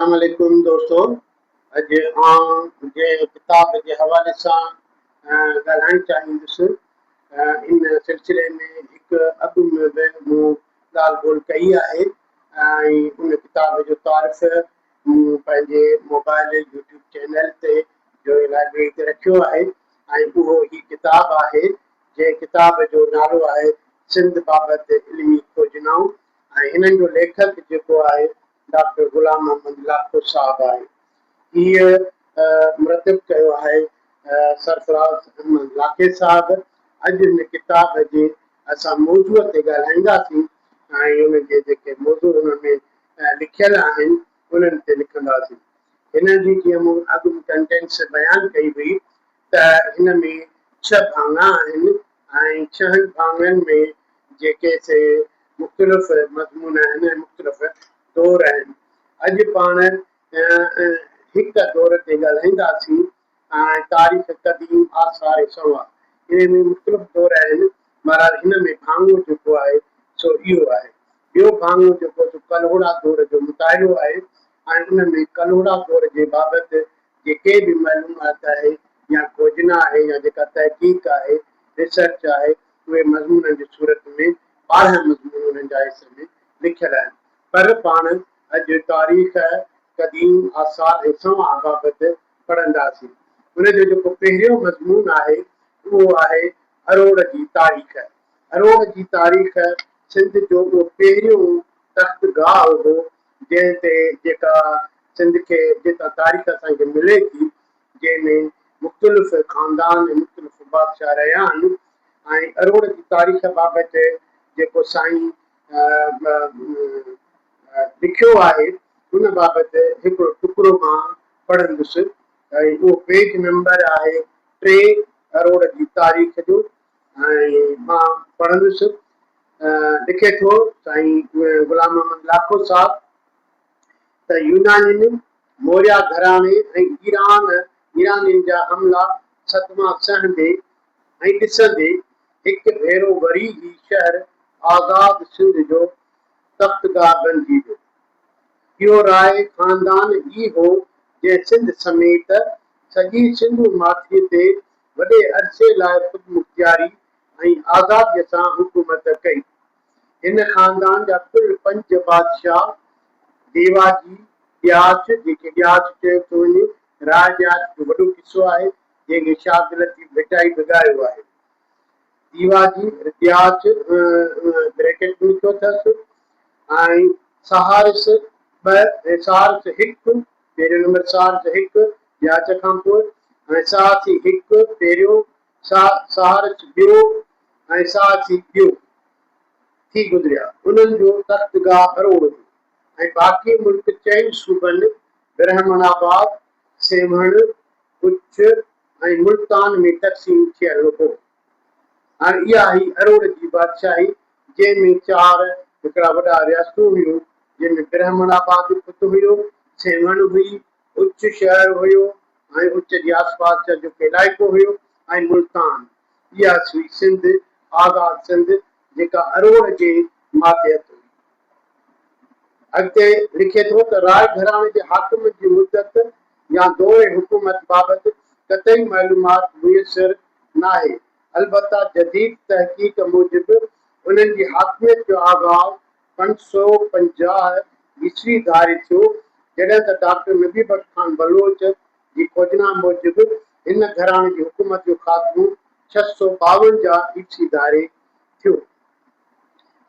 अस्सलामुअलैकुम दोस्तों। अॼु आउं जे किताब जे हवाले सां ॻाल्हाइणु चाहींदुसि। इन सिलसिले में हिकु अॻु में बि मूं ॻाल्हि ॿोल कई आहे ऐं उन किताब जो तारीफ़ मूं पंहिंजे मोबाइल यूट्यूब चैनल ते जो लाइब्रेरी ते रखियो आहे ऐं उहो ही किताबु आहे जंहिं किताब जो नालो आहे सिंध बाबति इल्मी खोजनाऊं ऐं हिननि जो लेखक जेको आहे डॉक्टर गुलाम मोहम्मद लाखो साहब आहे। हीअ मुरतब कयो आहे सरफराज अहमद लाखे साहब। अॼु हिन किताब जे असां मौज़ूअ ते ॻाल्हाईंदासीं ऐं उन जे जेके मौज़ू हुन में लिखियल आहिनि उन्हनि ते लिखंदासीं। हिन जी जीअं मूं अॻु में कंटेंट्स बयानु कई हुई त हिन में 6 भाङा आहिनि ऐं 6 भाङनि में जेके से मुख़्तलिफ़ मज़मून आहिनि ऐं मुख़्तलिफ़ दौर आहिनि। अॼु पाण हिकु दौर ते ॻाल्हाईंदासीं ऐं तारीख़ क़दीम आसार सवा। इन में मुख़्तलिफ़ दौर आहिनि बहरहाल हिन में भाङो जेको आहे सो इहो आहे। ॿियो भाङो जेको कलोड़ा दौर जो मुताइलो आहे ऐं उन में कलोड़ा दौर जे बाबति जेके बि मालूमात आहे या खोजना आहे या जेका तहक़ीक़ आहे रिसर्च आहे उहे मज़मून जी सूरत में 12 मज़मून उन्हनि जा हिसे में लिखियल आहिनि। पर पाण अॼु तारीख़ क़दीम आसार ऐं सवा बाबति पढ़ंदासीं। उनजो जेको पहिरियों मज़मून आहे उहो आहे अरोड़ जी तारीख़। अरोड़ जी तारीख़ सिंध जो उहो पहिरियों तख़्तगाह हो जंहिं ते जेका सिंध खे जेका तारीख़ असांखे मिले थी जंहिंमें मुख़्तलिफ़ ख़ानदान ऐं मुख़्तलिफ़ बादशाह रहिया आहिनि ऐं अरोड़ जी तारीख़ बाबति जेको साईं लिखियो आहे उन बाबति हिकिड़ो टुकड़ो मां पढ़ंदुसि ऐं उहो पेज नंबर आहे 3 अरोड़ जी तारीख़ जो ऐं मां पढ़ंदुसि। लिखे थो साईं गुलाम मोहम्मद लाखो साहब त यूनानियुनि मौर्या घराणे ऐं ईरानियुनि जा हमला सतमा सहंदे ऐं ॾिसंदे हिकु भेरो वरी ही शहर आज़ाद सिंध जो तख़्तगाह बणिजी वियो। इहो राय ख़ानदान ई हो जंहिं सिंध समेत सॼी सिंधु माथीअ ते वॾे अरसे लाइ ख़ुदि मुख़्तियारी ऐं आज़ादीअ सां हुकूमत कई। हिन ख़ानदान जा कुल 5 बादशाह देवाजी ॾियाच जेके ॾियाच चयो थो वञे राय ॾियाच जो वॾो किसो आहे जंहिंखे शाह लतीफ़ भिटाई बिगाड़ियो आहे। दीवाजी ॾियाच ब्रैकेट में लिखियो अथसि ऐं सहारिस 2 ऐं सहारिस 1 पहिरियों नंबर सहारिस 1 ॾियाच खां पोइ ऐं सहासी 1 पहिरियों सहारिस 2 ऐं सहासी 2 थी गुज़रिया। उन्हनि जो तख़्तगाह अरोड़ हो ऐं बाक़ी मुल्क 4 सूबनि ब्रह्मणाबाद सेमण उच ऐं मुल्तान में तक़सीम थियल हो। हाणे इहा ही अरोड़ जी बादशाही जंहिंमें 4 हिकिड़ा वॾा रियासतूं हुयूं जंहिंमें ब्रह्मणाबाद ख़ुदि हुयो, सेमण हुई, उच शहर हुयो ऐं उच जे आसपास जा जेको इलाइक़ो हुयो ऐं मुल्तान। इहा हुई सिंध आज़ाद सिंध जेका अरोड़ जे मातहत हुई। अॻिते लिखे थो त राय घराणे जे हाकिम जी मुद्दत या दौरे हुकूमत बाबति कतई मालूमात मुयसर नाहे। अलबत्ता जदीद तहक़ीक़ मूजिबि उन्हनि जी हाकिमियत जो आगाज़ 550 ईस्वी धारे थियो जॾहिं त डॉक्टर नबी बख्श खान बलोच जी खोजना मूजिबि हिन घराणे जी हुकूमत जो ख़ात्मो 652 ईस्वी धारे थियो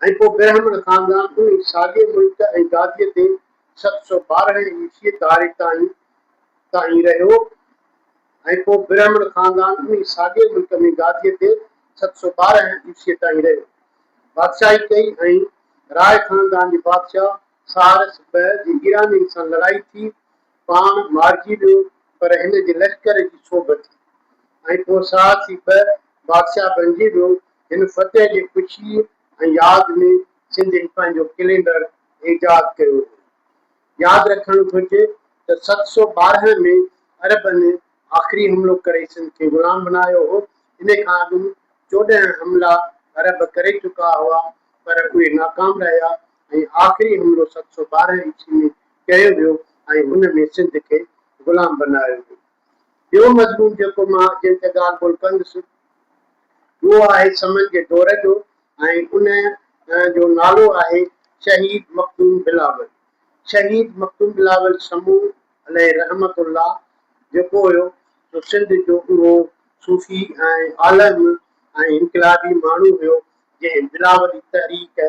ऐं पोइ ब्राह्मण ख़ानदान उन साॻे मुल्क ऐं गादीअ ते 712 ईस्वी धारे ताईं रहियो ऐं पोइ ब्राह्मण ख़ानदान उन साॻे मुल्क में गादीअ ते 712 ईस्वी ताईं रहियो। बादशाही कई ऐं राय ख़ानदान जे बादशाह सहारिस 2 जी ईरानी सां लड़ाई थी पाण मारिजी वियो पर हिन जे लश्कर जी सोभ थी ऐं पोइ सहासी 2 बादशाह बणिजी वियो। हिन फतेह जी ख़ुशी ऐं यादि में सिंधियुनि पंहिंजो कैलेंडर ईजाद कयो। यादि रखणु घुरिजे त 712 में अरबनि आख़िरी हमलो करे सिंध खे ग़ुलाम बनायो हो। इन खां अॻु 14 हमला अरब करे चुका हुआ पर उहे नाकाम रहिया ऐं आख़िरी हमलो 712 ईस्वी में कयो वियो ऐं हुन में सिंध खे ग़ुलाम बनायो वियो। ॿियो मज़मून जेको मां जिन ते ॻाल्हि ॿोल कंदुसि वो आहे समन जे दौर जो ऐं उन जो नालो आहे शहीद मखदूम बिलावल। शहीद मखदूम बिलावल समूह अलैहि रहमतुल्लाह जेको हुयो तो सिंध जो उहो सूफ़ी ऐं आलम ऐं इनकलाबी माण्हू हुयो जंहिं बिलावली तहरीक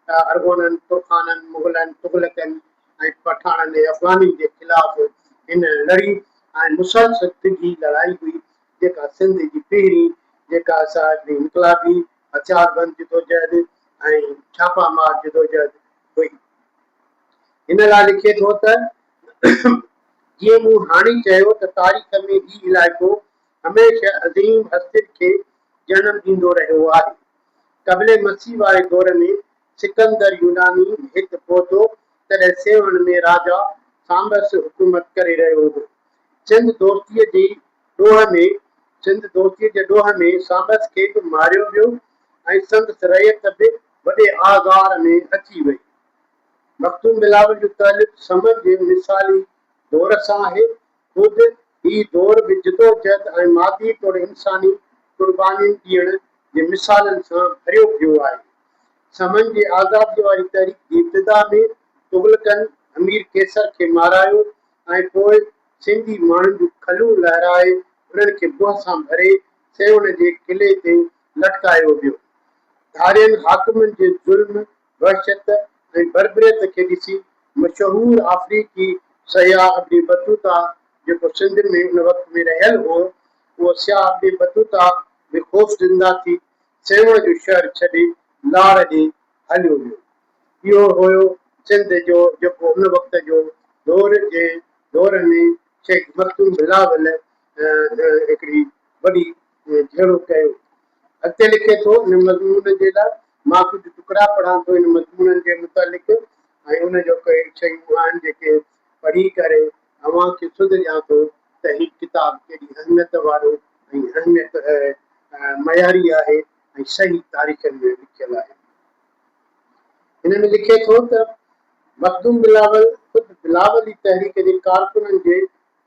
अरगोननि तुर्खाननि मुग़लनि तुग़लकनि ऐं पठाननि ऐं अफ़गानी जे ख़िलाफ़ हिन लड़ी ऐं मुसलसल जी लड़ाई हुई जेका सिंध जी पहिरीं जेका असांजी इनकलाबी हथियारबंद जदोजहद ऐं छापामार जदोजहद हुई। हिन लाइ लिखे थो त जीअं मूं हाणे चयो त तारीख़ में ही इलाइक़ो हमेशह अज़ीम हस्तियुनि खे जनम ॾींदो रहियो आहे। क़ब्ल मसीह वारे दौर में सिकंदर यूनानी हिते पहुतो तॾहिं सेवण में राजा सांबस हुकूमत करे रहियो हो। सिंध दोस्तीअ जे ॾोह में सांबस खे बि मारियो वियो ऐं संदसि रैयत बि वॾे आज़ार में अची वई। मखदूम बिलावल जो ताल्लुक समझ जे मिसाली दौर सां आहे। खुद ही दौर बि जदोजहद ऐं मादी तौर इंसानी कुर्बानी ॾियण जे मिसालनि सां भरियो पियो आहे। समझ जे आज़ादी वारी तहरीक जी इब्तिदा में तुग़लकनि अमीर कैसर खे मारायो ऐं पोइ सिंधी माण्हुनि जूं खलूं लहराए उन्हनि खे बुह सां भरे सेवण जे किले ते लटकायो वियो। धारियनि हाकिमनि जे ज़ुल्म वहशत ऐं बर्बरियत खे ॾिसी मशहूर अफ्रीकी सयाह अब्ने बतूता जेको सिंध में उन वक़्त में रहियल हो उहो सियाह अब्ने बतूता बि ख़ौफ़ज़दा थी सेवण जो शहर छॾे लाड़ ॾे हलियो वियो। इहो हुयो सिंध जो जेको उन वक़्त जो दौर जे दौर में शेख मखदूम बिलावल हिकिड़ी वॾी जहिड़ो कयो। अॻिते लिखे थो इन मज़मून जे लाइ मां कुझु टुकड़ा पढ़ां थो इन मज़मूननि जे मुतालिक़ ऐं उन जो कई शयूं आहिनि जेके पढ़ी करे अव्हांखे सुझां थो त ही किताब केॾी अहमियत वारो ऐं अहमियत मयारी आहे ऐं सही तारीख़नि में लिखियल आहे। हिन में लिखे थो त मखदूम बिलावल ख़ुदि बिलावली तहरीक जे कारकुननि जे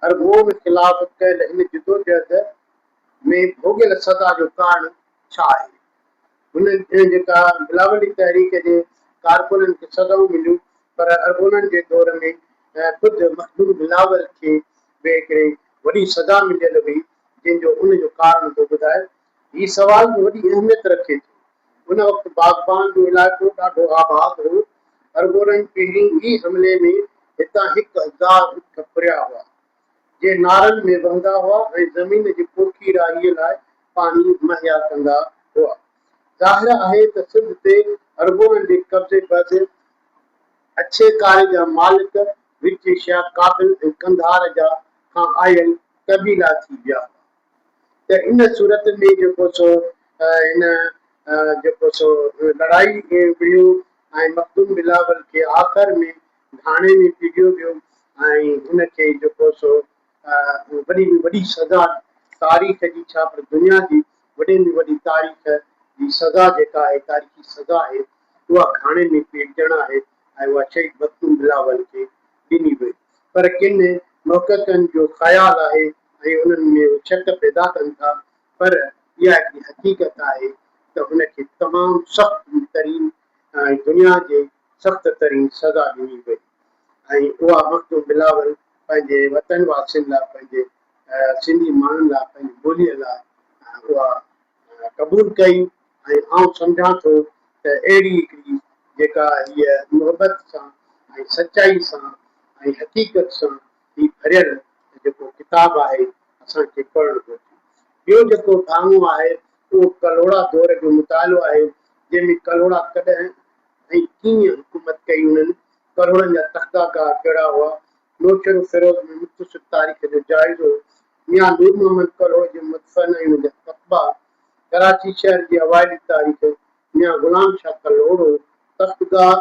अरगोन ख़िलाफ़ कयल इन जदोजहद में भोॻियल सज़ा जो कारण छा आहे। हुन जेका बिलावली तहरीक जे कारकुननि खे सज़ाऊं मिलियूं पर अरगोननि जे दौर में ख़ुदि मखदूम बिलावल खे बि हिकिड़े वॾी सज़ा मिलियल हुई जंहिंजो उन जो कारण थो ॿुधाए। हीउ सवाल बि वॾी अहमियत रखे थो। उन वक़्तु बागबान जो इलाइक़ो ॾाढो आबाद हो। अरगोननि पहिरीं ई हमले में हितां 1000 ऊठ फुरिया हुआ जे नारनि में वहंदा हुआ ऐं ज़मीन जी पोखी राहीअ लाइ पाणी मुहैया कंदा हुआ। ज़ाहिर आहे त सिंध ते अरगोननि जे कब्ज़े बैदि अच्छे कारे जा मालिक विच शाह काबिल ऐं कंधार जा खां आयल कबीला थी विया। त इन सूरत में जेको सो इन जेको सो लड़ाई विढ़ियो ऐं मखदूम बिलावल खे आख़िर में घाणे में पिघियो वियो ऐं उनखे जेको सो वॾी में वॾी सज़ा तारीख़ जी छा पर दुनिया जी वॾे में वॾी तारीख़ जी सज़ा जेका आहे तारीख़ी सज़ा आहे उहा घाणे में पिघजण आहे ऐं उहा शहीद मखदूम बिलावल खे ॾिनी वई। पर किन महक़क़नि जो ख़्यालु आहे ऐं उन्हनि में शक पैदा कनि था पर इहा हिकिड़ी हक़ीक़त आहे त हुनखे तमामु सख़्तु तरीन ऐं दुनिया जे सख़्तु तरीन सज़ा ॾिनी वई ऐं उहा मखदूम बिलावल पंहिंजे वतन वासियुनि लाइ पंहिंजे सिंधी माण्हुनि लाइ पंहिंजी ॿोलीअ लाइ उहा क़बूल कई ऐं आउं सम्झां थो त अहिड़ी हिकिड़ी जेका हीअ मुहबत सां ऐं सचाई सां ऐं हक़ीक़त सां ही भरियल जेको किताब आहे असांखे पढ़णु घुरिजे। ॿियो जेको गानो आहे उहो कलोड़ा दौर जो मुतालो आहे जंहिंमें कलोड़ा कॾहिं ऐं कीअं हुकूमत कई उन्हनि करोड़नि जा तख़्ताकार कहिड़ा हुआ नौशर फिरोज़ में मुख़्तसिर तारीख़ जो जाइज़ो मियां नूर मोहम्मद कलोड़ जे मुदफ़न ऐं उनजा तक़बा कराची शहर जी अवाइली तारीख़ मियां ग़ुलाम शाह कलोड़ो तख़्तगार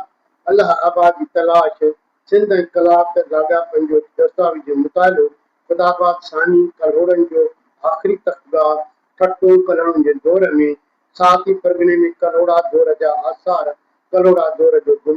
अल्लाह आबादी तलाश सिंध ऐं कलात लाॻापनि जो दस्तावेज़ जो मुतालो ख़ुदाबाद सानी कलोड़नि जो आख़िरी तख़्तगार ठट्टो कलोड़नि जे दौर में साथी परगि॒णे में कलोड़ा दौर जा आसार कलोड़ा दौर जो